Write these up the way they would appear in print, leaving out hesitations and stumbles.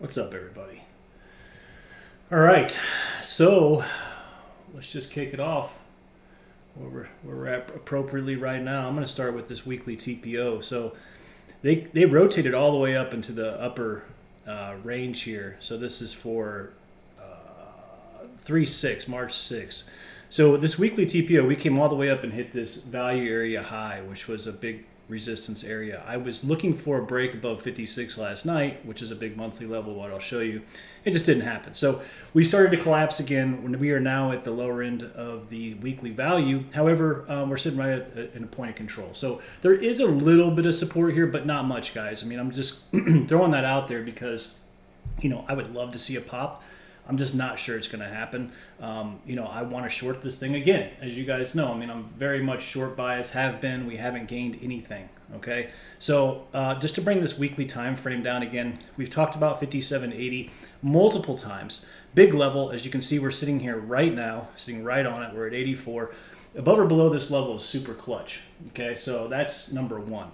What's up, everybody? All right, so let's just kick it off where we're at appropriately right now. I'm going to start with this weekly TPO. So they rotated all the way up into the upper range here. So this is for 3/6, March 6th. So this weekly TPO, we came all the way up and hit this value area high, which was a big resistance area. I was looking for a break above 56 last night, which is a big monthly level, what I'll show you. It just didn't happen. So we started to collapse again when we are now at the lower end of the weekly value. However, we're sitting right in a point of control. So there is a little bit of support here, but not much, guys. I mean, I'm just throwing that out there because, I would love to see a pop. I'm just not sure it's going to happen. I want to short this thing again, as you guys know. I mean, I'm very much short bias, have been. We haven't gained anything, okay? So just to bring this weekly time frame down again, we've talked about 57.80 multiple times. Big level, as you can see, we're sitting here right now, sitting right on it. We're at 84. Above or below this level is super clutch, okay? So that's number one.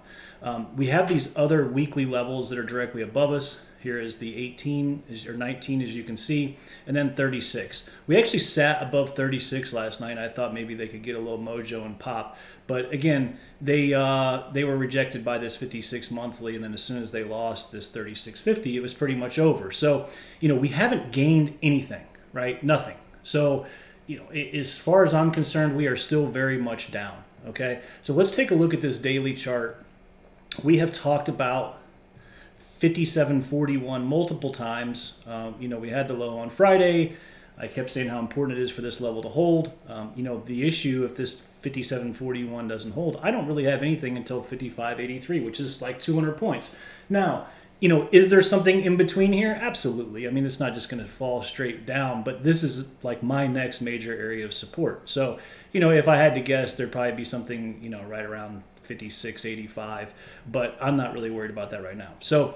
We have these other weekly levels that are directly above us. Here is the 18 or 19, as you can see, and then 36. We actually sat above 36 last night. I thought maybe they could get a little mojo and pop, but again, they were rejected by this 56 monthly, and then as soon as they lost this 36.50, it was pretty much over. So, we haven't gained anything, right? Nothing. So, as far as I'm concerned, we are still very much down. Okay, so let's take a look at this daily chart. We have talked about 57.41 multiple times. We had the low on Friday. I kept saying how important it is for this level to hold. The issue, if this 57.41 doesn't hold, I don't really have anything until 55.83, which is like 200 points. Now, is there something in between here? Absolutely. I mean, it's not just going to fall straight down, but this is like my next major area of support. So, if I had to guess, there'd probably be something, right around 56.85, but I'm not really worried about that right now. So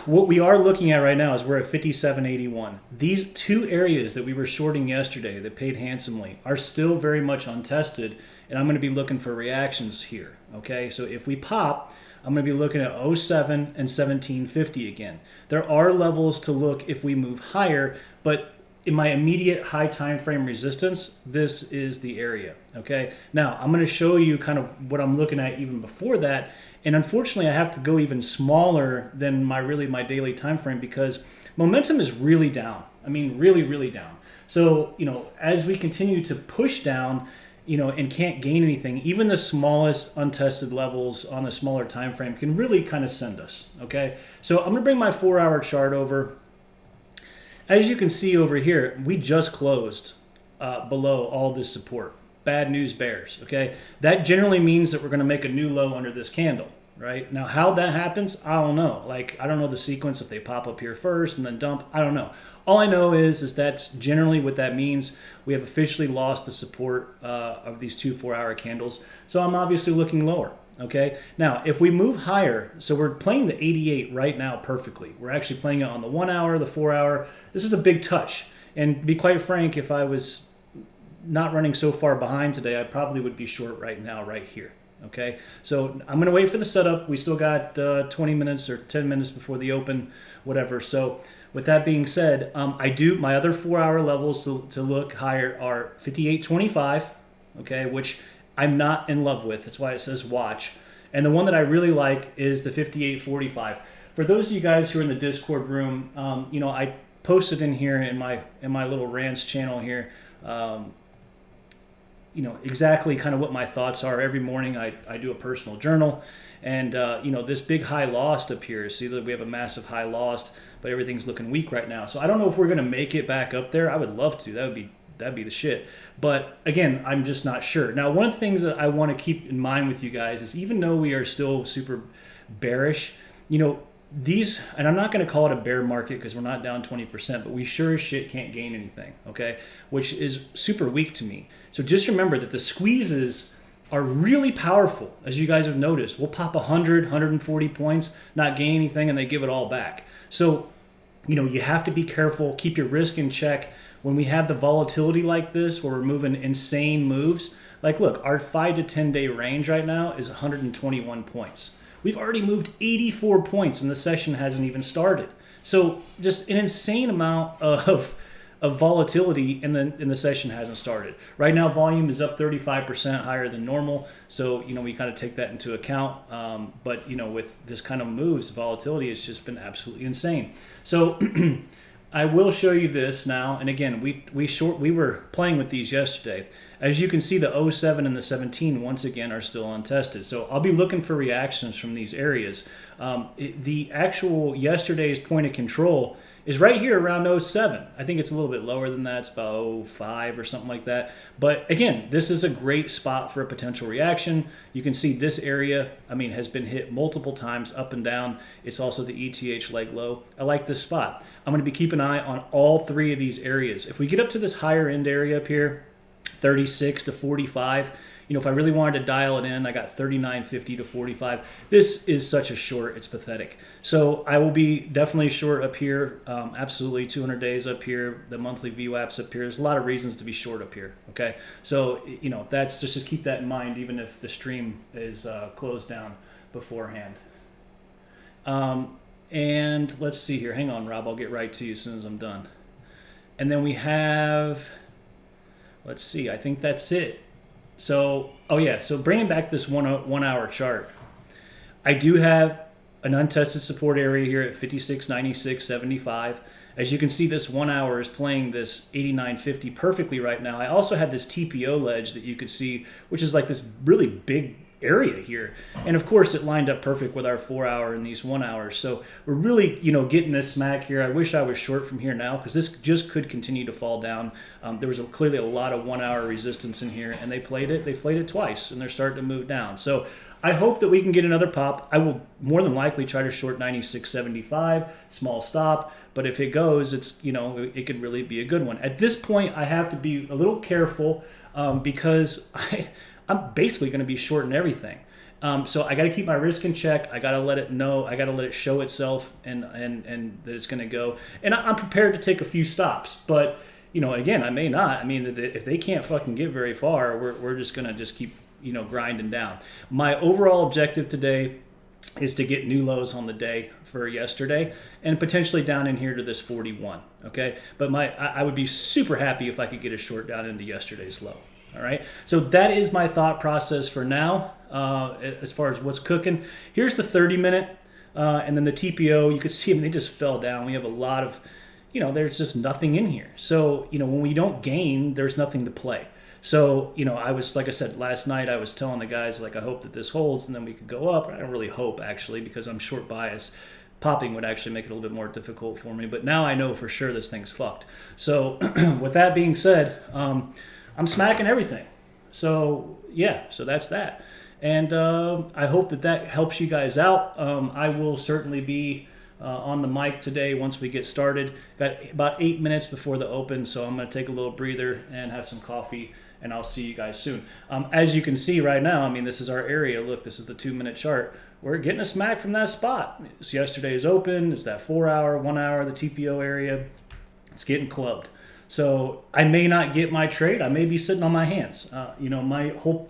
what we are looking at right now is we're at 57.81. These two areas that we were shorting yesterday that paid handsomely are still very much untested, and I'm going to be looking for reactions here. Okay, so if we pop, I'm going to be looking at 07 and 17.50 again. There are levels to look if we move higher, but in my immediate high time frame resistance, this is the area, okay? Now, I'm gonna show you kind of what I'm looking at even before that, and unfortunately, I have to go even smaller than my daily time frame because momentum is really down. I mean, really, really down. So, as we continue to push down, and can't gain anything, even the smallest untested levels on a smaller time frame can really kind of send us, okay? So I'm gonna bring my 4-hour chart over. As you can see over here, we just closed below all this support. Bad news bears, okay? That generally means that we're going to make a new low under this candle, right? Now, how that happens, I don't know. I don't know the sequence, if they pop up here first and then dump. I don't know. All I know is that's generally what that means. We have officially lost the support of these two 4-hour candles. So I'm obviously looking lower. Okay, now if we move higher, so we're playing the 88 right now perfectly. We're actually playing it on the 1 hour, the 4 hour. This was a big touch. And to be quite frank, if I was not running so far behind today, I probably would be short right now, right here. Okay, so I'm going to wait for the setup. We still got 20 minutes or 10 minutes before the open, whatever. So with that being said, my other 4-hour levels to look higher are 58.25, okay, which I'm not in love with. That's why it says watch. And the one that I really like is the 58.45. For those of you guys who are in the Discord room, I posted in here in my little rants channel here, exactly kind of what my thoughts are. Every morning I do a personal journal, and this big high lost appears. See that we have a massive high lost, but everything's looking weak right now. So I don't know if we're going to make it back up there. I would love to. That'd be the shit. But again, I'm just not sure. Now, one of the things that I want to keep in mind with you guys is even though we are still super bearish, these, and I'm not going to call it a bear market because we're not down 20%, but we sure as shit can't gain anything, okay? Which is super weak to me. So just remember that the squeezes are really powerful, as you guys have noticed. We'll pop 100, 140 points, not gain anything, and they give it all back. So, you have to be careful, keep your risk in check. When we have the volatility like this, where we're moving insane moves, like look, our 5 to 10 day range right now is 121 points. We've already moved 84 points and the session hasn't even started. So just an insane amount of volatility, and then the session hasn't started. Right now, volume is up 35% higher than normal. So we kind of take that into account. But with this kind of moves, volatility has just been absolutely insane. So I will show you this now. And again, we were playing with these yesterday. As you can see, the 07 and the 17 once again are still untested. So I'll be looking for reactions from these areas. The actual yesterday's point of control is right here around 07. I think it's a little bit lower than that. It's about 05 or something like that. But again, this is a great spot for a potential reaction. You can see this area, has been hit multiple times up and down. It's also the ETH leg low. I like this spot. I'm going to be keeping an eye on all three of these areas. If we get up to this higher end area up here, 36 to 45, if I really wanted to dial it in, I got 39.50 to 45. This is such a short, it's pathetic. So I will be definitely short up here. Absolutely 200 days up here, the monthly VWAPs up here. There's a lot of reasons to be short up here. Okay. So, that's just keep that in mind, even if the stream is closed down beforehand. And let's see here. Hang on, Rob. I'll get right to you as soon as I'm done. And then we have, let's see, I think that's it. So, so bringing back this 1 hour chart, I do have an untested support area here at 56.96.75. As you can see, this 1 hour is playing this 89.50 perfectly right now. I also had this TPO ledge that you could see, which is like this really big area here, and of course it lined up perfect with our 4 hour and these 1 hours. So we're really getting this smack here. I wish I was short from here now, because this just could continue to fall down. There was clearly a lot of 1 hour resistance in here, and they played it twice, and they're starting to move down. So I hope that we can get another pop. I will more than likely try to short 96.75, small stop, but if it goes, it's it could really be a good one. At this point, I have to be a little careful, because I'm basically going to be shorting everything. So I got to keep my risk in check. I got to let it know. I got to let it show itself, and that it's going to go. And I'm prepared to take a few stops, but again, I may not. If they can't fucking get very far, we're just going to just keep grinding down. My overall objective today is to get new lows on the day for yesterday, and potentially down in here to this 41. Okay, but I would be super happy if I could get a short down into yesterday's low. All right, so that is my thought process for now, as far as what's cooking. Here's the 30-minute, and then the TPO. You can see them; they just fell down. We have a lot of, there's just nothing in here. So when we don't gain, there's nothing to play. So I was, like I said last night, I was telling the guys, like, I hope that this holds, and then we could go up. I don't really hope, actually, because I'm short bias. Popping would actually make it a little bit more difficult for me. But now I know for sure this thing's fucked. So with that being said, I'm smacking everything. So so that's that. And I hope that helps you guys out. I will certainly be on the mic today once we get started. Got about 8 minutes before the open, so I'm going to take a little breather and have some coffee, and I'll see you guys soon. As you can see right now, this is our area. Look, this is the 2-minute chart. We're getting a smack from that spot. It's yesterday's open. It's that 4 hour, 1 hour, the TPO area. It's getting clubbed. So I may not get my trade. I may be sitting on my hands. My whole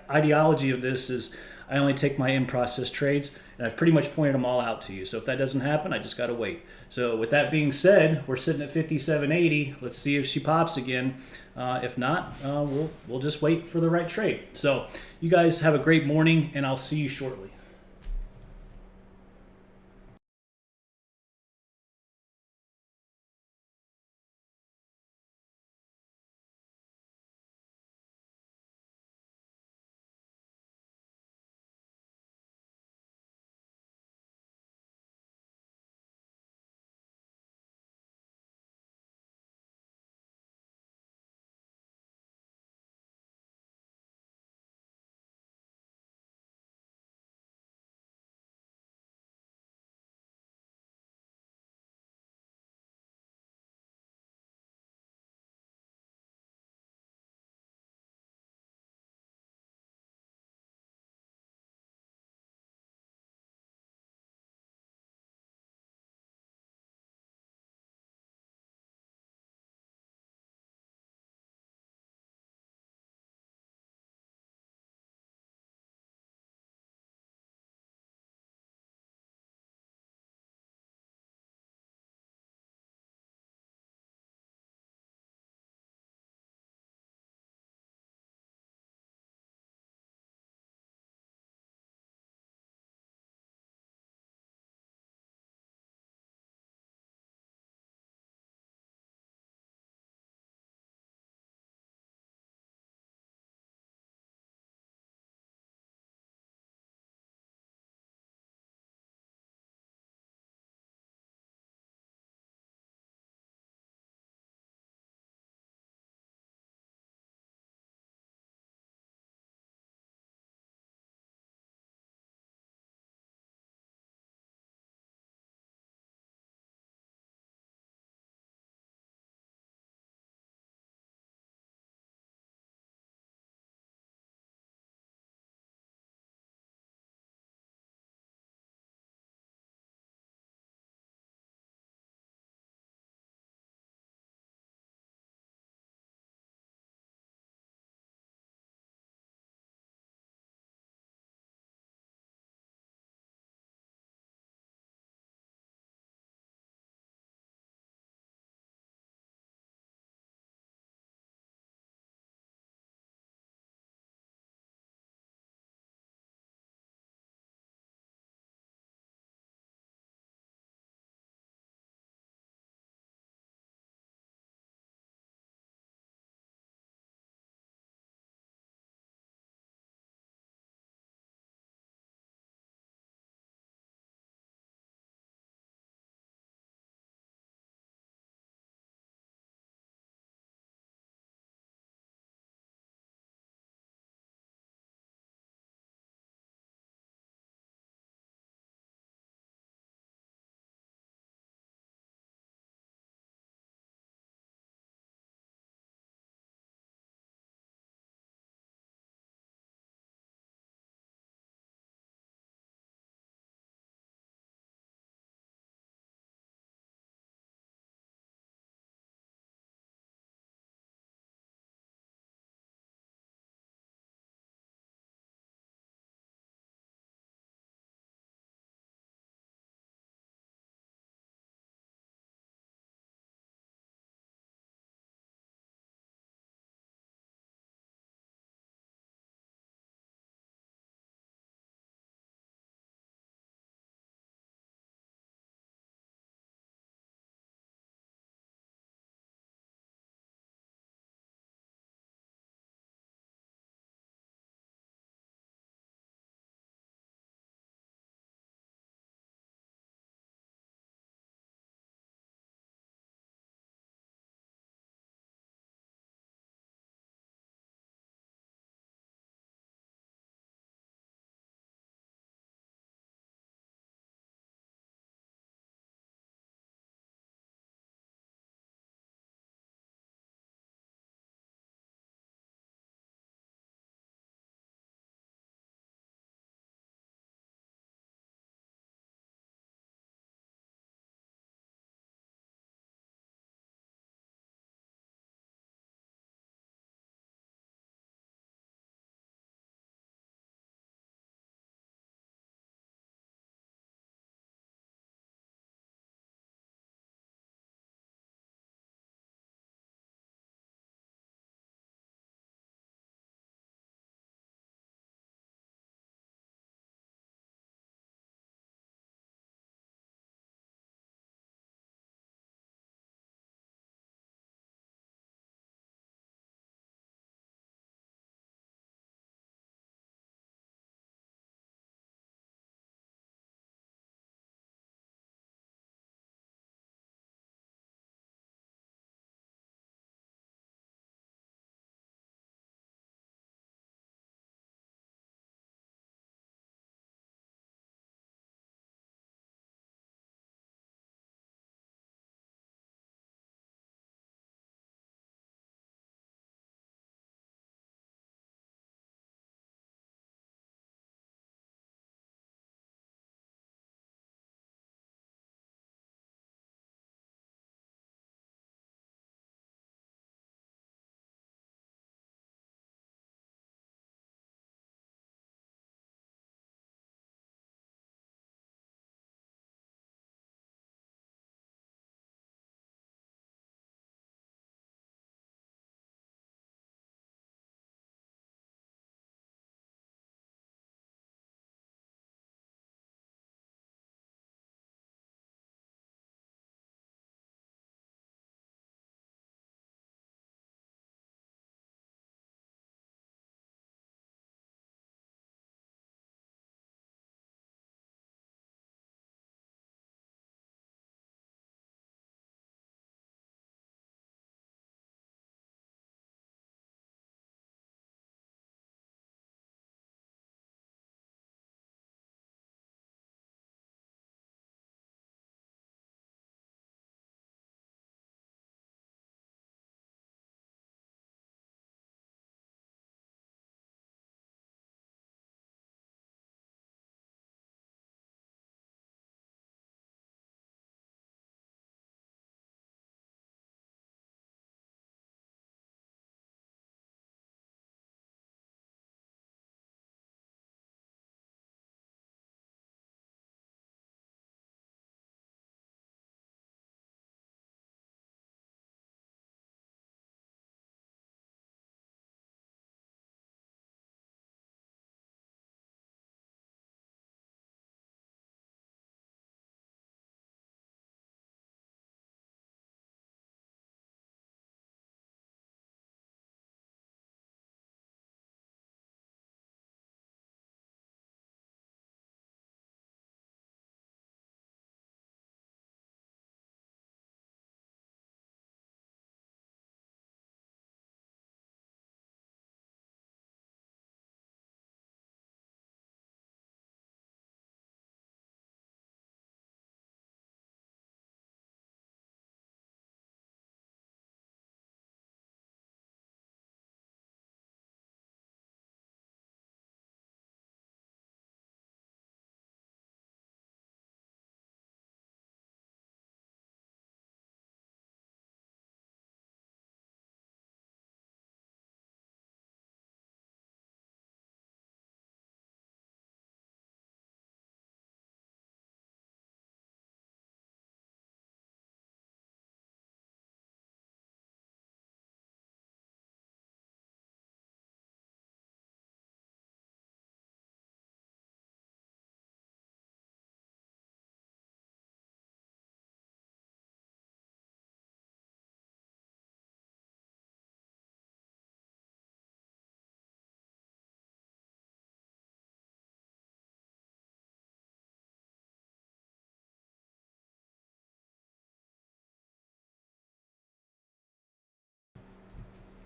ideology of this is I only take my in-process trades, and I've pretty much pointed them all out to you. So if that doesn't happen, I just got to wait. So with that being said, we're sitting at 57.80. Let's see if she pops again. If not, we'll just wait for the right trade. So you guys have a great morning, and I'll see you shortly.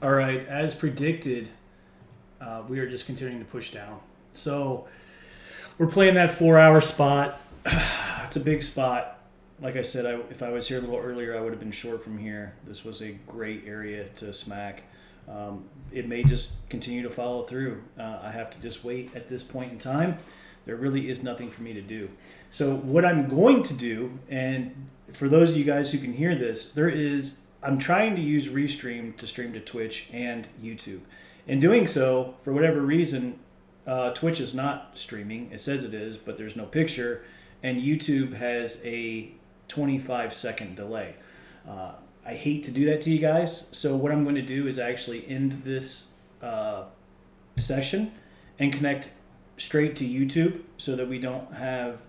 All right, as predicted, we are just continuing to push down. So we're playing that 4-hour spot. It's a big spot. Like I said, if I was here a little earlier, I would have been short from here. This was a great area to smack. It may just continue to follow through. I have to just wait at this point in time. There really is nothing for me to do. So what I'm going to do, and for those of you guys who can hear this, I'm trying to use Restream to stream to Twitch and YouTube. In doing so, for whatever reason, Twitch is not streaming. It says it is, but there's no picture. And YouTube has a 25-second delay. I hate to do that to you guys. So what I'm going to do is actually end this session and connect straight to YouTube so that we don't have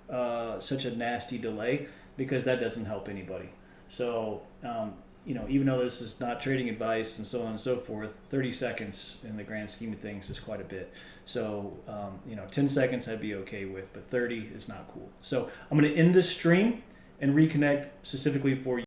such a nasty delay, because that doesn't help anybody. So, even though this is not trading advice and so on and so forth, 30 seconds in the grand scheme of things is quite a bit. So, 10 seconds I'd be okay with, but 30 is not cool. So I'm going to end this stream and reconnect specifically for